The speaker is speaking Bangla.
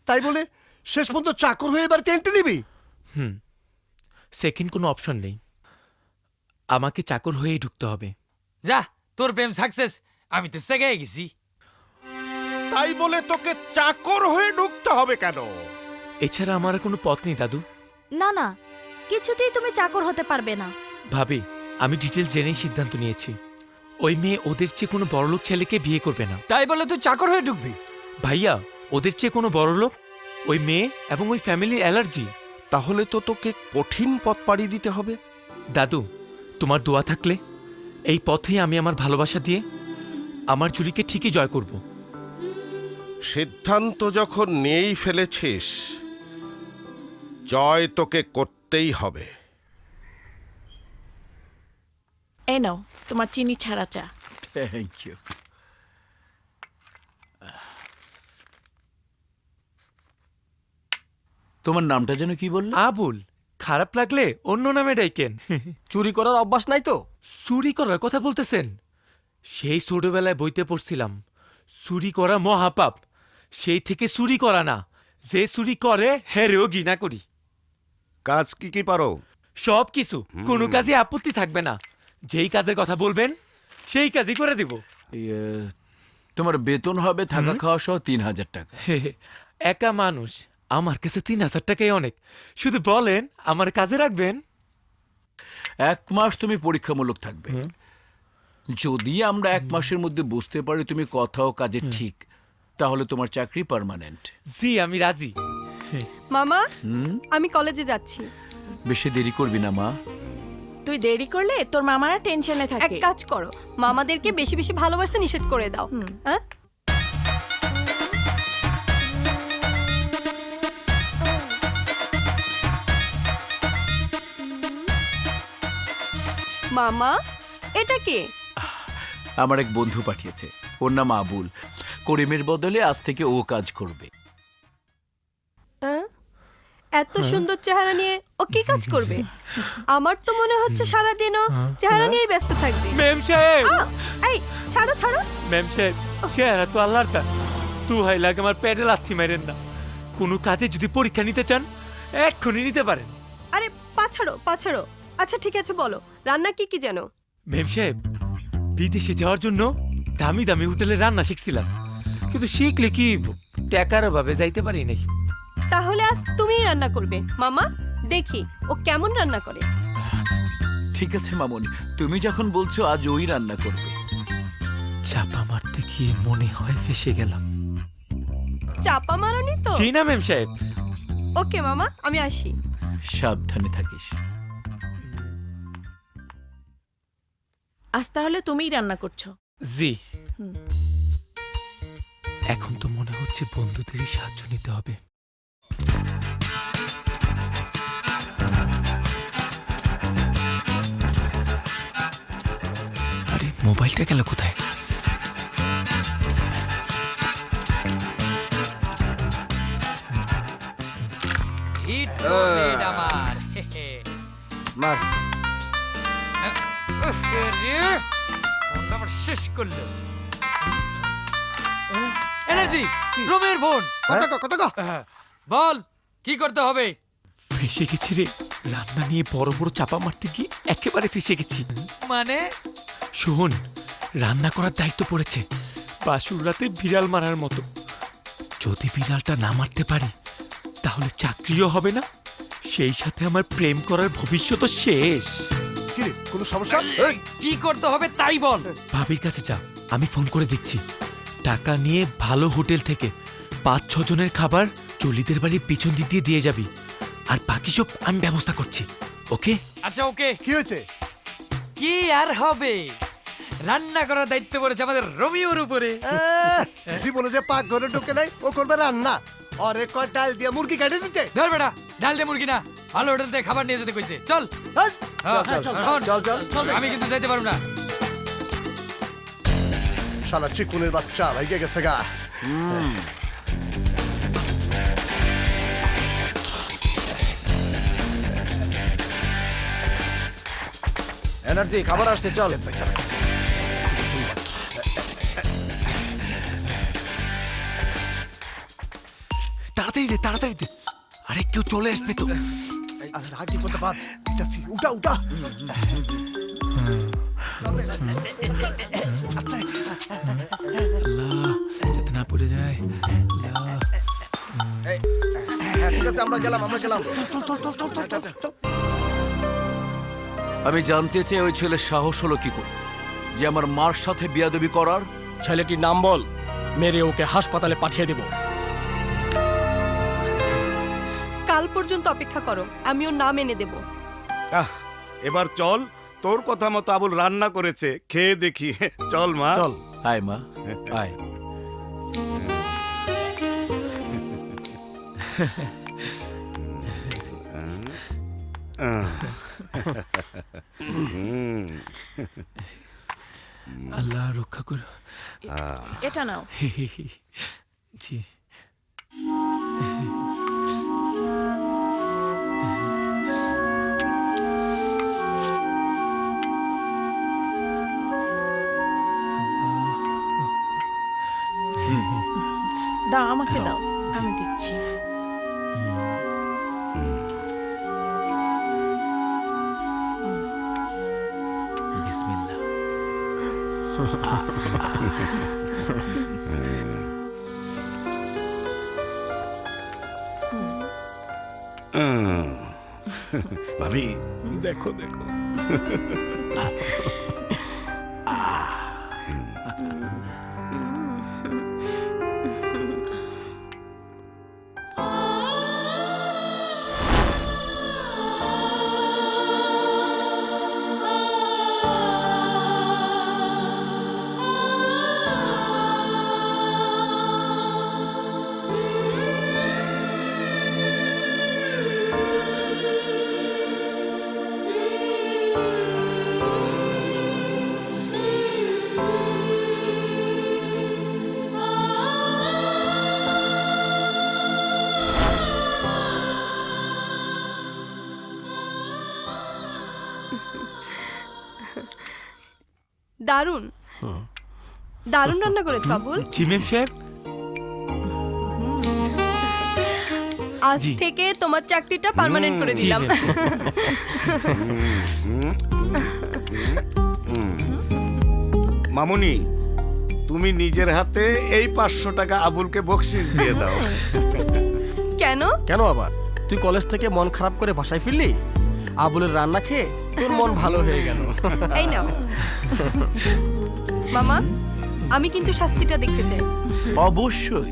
তাই বলে শেষ পর্যন্ত চাকর হয়ে এবার টেন্টে নিবি? সেকেন্ড কোনো অপশন নেই, আমাকে চাকর হয়েই ঢুকতে হবে। যা, তোর প্রেম সাকসেস, আমি তো সেগাই গেছি। তাই বলে তোকে চাকর হয়ে ঢুকতে হবে কেন? এছাড়া আমার আর কোনো পথ নেই দাদু। না না, কিছুতেই তুমি চাকর হতে পারবে না। ভাবি, আমি ডিটেলস জেনেই সিদ্ধান্ত নিয়েছি, ওই মেয়ে ওদের চেয়ে কোনো বড়লোক ছেলেকে বিয়ে করবে না। তাই বলে তুই চাকর হয়ে ঢুকবি? ভাইয়া, ওদের চেয়ে কোনো বড়লোক, ওই মেয়ে এবং ওই ফ্যামিলির অ্যালার্জি। তাহলে তো তোকে কঠিন পথ পাড়ি দিতে হবে। দাদু, তোমার দোয়া থাকলে এই পথেই আমি আমার ভালোবাসা দিয়ে আমার জুলিকে ঠিকই জয় করব। সিদ্ধান্ত যখন নিয়েই ফেলেছিস, জয় তোকে করতেই হবে। এই নাও তোমার চিনি ছাড়া চা। Thank you. তোমার নামটা যেন কি বললে? আবুল। খারাপ লাগলে অন্য নামে ডাইকেন। চুরি করার অভ্যাস নাই তো? চুরি করার কথা বলতেছেন? সেই ছোটবেলায় বইতে পড়ছিলাম, চুরি করা মহাপাপ। সেই থেকে চুরি করা না, যে চুরি করে হেরেও ঘৃণা করি। কাজ কি কি পারো? সব কিছু, কোনো কাজে আপত্তি থাকবে না। যেই কাজের কথা বলবেন সেই কাজই করে দিব। ইয়ে, তোমার বেতন হবে থাকা খাওয়া সহ ৩,০০০ টাকা। একা মানুষ, আমার কাছে ৩,০০০ টাকাই অনেক। শুধু বলেন আমার কাজে রাখবেন। ১ মাস তুমি পরীক্ষামূলক থাকবে। যদি আমরা ১ মাসের মধ্যে বুঝতে পারি তুমি কথা ও কাজে ঠিক, তাহলে তোমার চাকরি পার্মানেন্ট। জি, আমি রাজি। মামা, আমি কলেজে যাচ্ছি। বেশি দেরি করবি না মা। তুই দেরি করলে তোর মামারা টেনশনে এক থাকে। কাজ করো, মামাদেরকে বেশি বেশি ভালোবাসতে নিষেধ করে দাও। হ্যাঁ, মামা, এটা কে? আমার এক বন্ধু পাঠিয়েছে, ওর নাম আবুল। করিমের বদলে আজ থেকে ও কাজ করবে। হ্যাঁ? এত সুন্দর চেহারা নিয়ে ও কি কাজ করবে? আমার তো মনে হচ্ছে সারাদিনও চেহারা নিয়েই ব্যস্ত থাকবে। ম্যাম সাহেব, এই ছাড়ো ছাড়ো। ম্যাম সাহেব, চেহারা তো আল্লাহর দান। তু হাই লাগে আমার পেটে লাথি মারেন না। কোনো কাজে যদি পরীক্ষা নিতে চান এক্ষুনি নিতে পারেন। আরে পাছাড়ো পাছাড়ো। আচ্ছা ঠিক আছে, বলো রান্না কি কি জানো? ম্যাম সাহেব, বিদেশে যাওয়ার জন্য দামি দামি হোটেলে রান্না শিখছিলাম, কিন্তু শিখলে কি টাকার অভাবে যাইতে পারি নাই। তাহলে আজ তুমিই রান্না করবে। মামা, দেখি ও কেমন রান্না করে। ঠিক আছে মামনি, তুমি যখন বলছো আজ ওই রান্না করবে। চাপা মারতে গিয়ে মনে হয় ফেসে গেলাম। চাপা মারনি তো? জি না ম্যাম সাহেব। ওকে মামা, আমি আসি। সাবধানে থাকিস। আজ তাহলে তুমিই রান্না করছো? জি। এখন তো মনে হচ্ছে বন্ধুদেরই সাহায্য নিতে হবে। আরে মোবাইলটা গেল কোথায়? হিট রেড আমার। মার। উফ, রে, ফোনটা আমার শেষ করলো। এনার্জি, রুমের ফোন। কথা কও। বল, কি করতে হবে? ফেসে গেছি রে, রান্না নিয়ে বড় বড় চাপা মারতে গিয়ে একেবারে ফেসে গেছি। মানে শোন, রান্না করার দায়িত্ব পড়েছে বাসুর রাতে বিড়াল মারার মতো। যদি বিড়ালটা না মারতে পারি তাহলে চাকরিও হবে না, সেই সাথে আমার প্রেম করার ভবিষ্যৎ শেষ। কি রে, কোনো সমস্যা? এই, কি করতে হবে তাই বল। ভাবির কাছে যা, আমি ফোন করে দিচ্ছি। টাকা নিয়ে ভালো হোটেল থেকে ৫-৬ জনের খাবার চলিদের বাড়ির পিছন দিক দিয়ে দিয়ে যাবি, আর বাকি সব আমি ব্যবস্থা করছি। ওকে? আচ্ছা ওকে। কি হয়েছে? কি আর হবে, রান্না করার দায়িত্ব পড়েছে আমাদের রোমিওর উপরে। জীবনে যে পাক ঘরে ঢুকে নাই ও করবে রান্না। অরে কয় ডাল দিয়ে মুরগি কেটে দিতে। ধর বেটা, ডাল দে মুরগি না, ভালো হোটেল থেকে খাবার নিয়ে যেতে কইছে। চল। হ্যাঁ, শোন, আমি কিন্তু যাইতে পারবো না। শালা চিকুনের বাচ্চা ভাইকে গেছে গা। এনার্জি, খাবার আসছে, চল। তাড়াতাড়ি তাড়াতাড়ি দে আরে কেউ চলে আসবে তো। আরে রাগ কি করতে পার, যাচ্ছি, উঠা উঠা। আল্লাহ যাতে না পড়ে যায়। আল্লাহ। ঠিক আছে, আমরা গেলাম। আমি জানতে চাই ওই ছেলের সাহস হলো কি করে যে আমার মার সাথে বিয়াদবি করার? ছেলেটির নাম বল, মেরে ওকে হাসপাতালে পাঠিয়ে দেব। কাল পর্যন্ত অপেক্ষা করো, আমি ওর নাম এনে দেব। এবার চল, তোর কথা মতো আবুল রান্না করেছে, খেয়ে দেখি। চল মা, চল। আয় মা, আয়। আল্লাহ রক্ষা করো। এটা নাও। জি দাও, আমাকে দাও, আমি দিচ্ছি। বিসমিল্লাহ। ভাবি দেখো দেখো। দারুণ দারুণ রান্না করেছো আবুল। জি ম্যাম সাহেব। আজ জি। থেকে তোমার চাকরিটা পার্মানেন্ট করে দিলাম। মামুনি, তুমি নিজের হাতে এই 500 টাকা আবুলকে বকশিস দিয়ে দাও। কেন? কেন আবার? তুই কলেজ থেকে মন খারাপ করে বাসায় ফিরলি, আবুলের রান্না খেয়ে তোর মন ভালো হয়ে গেল। এই নাও মামা, আমি কিন্তু শাস্তিটা দেখতে চাই। অবশ্যই।